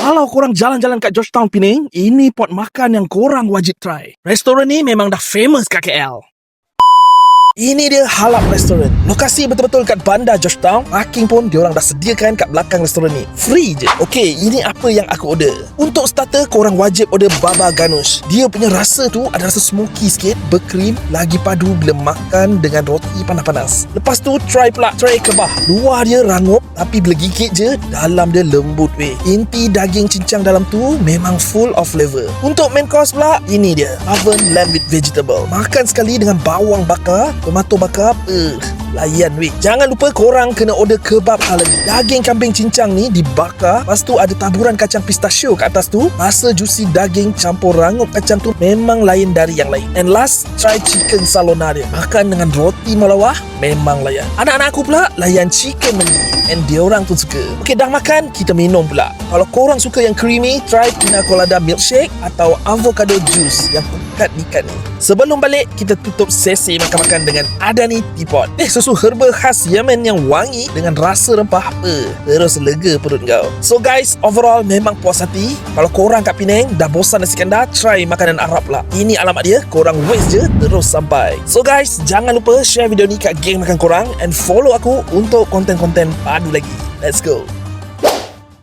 Kalau korang jalan-jalan kat Georgetown Penang, ini pot makan yang korang wajib try. Restoran ni memang dah famous kat KL. Ini dia Halap Restaurant. Lokasi betul-betul kat bandar Georgetown. Parking pun diorang dah sediakan kat belakang restoran ni. Free je. Okey, ini apa yang aku order. Untuk starter, korang wajib order baba ganoush. Dia punya rasa tu ada rasa smoky sikit, berkrim, lagi padu bila makan dengan roti panas-panas. Lepas tu, try pula tray kebab. Luar dia rangup, tapi bila gigit je, dalam dia lembut weh. Inti daging cincang dalam tu memang full of flavor. Untuk main course pula, ini dia. Oven lamb with vegetable. Makan sekali dengan bawang bakar, tomato bakar, layan weh. Jangan lupa korang kena order kebab hal lagi. Daging kambing cincang ni dibakar, lepas tu ada taburan kacang pistachio kat atas tu. Rasa juicy daging campur rangup kacang tu memang lain dari yang lain. And last, try chicken salona dia. Makan dengan roti malawah, memang layan. Anak-anak aku pula layan chicken menu, and diorang pun suka. Okey, dah makan, kita minum pula. Kalau korang suka yang creamy, try pina colada milkshake atau avocado juice yang pekat-ikat ni. Sebelum balik, kita tutup sesi makan-makan dengan Adani Teapot. Susu herba khas Yemen yang wangi dengan rasa rempah. Terus lega perut kau. So guys, overall memang puas hati. Kalau korang kat Penang dah bosan nasi kandar, try makanan Arab pula. Ini alamat dia, korang waste je terus sampai. So guys, jangan lupa share video ni kat geng makan korang, and follow aku untuk konten-konten padu lagi. Let's go.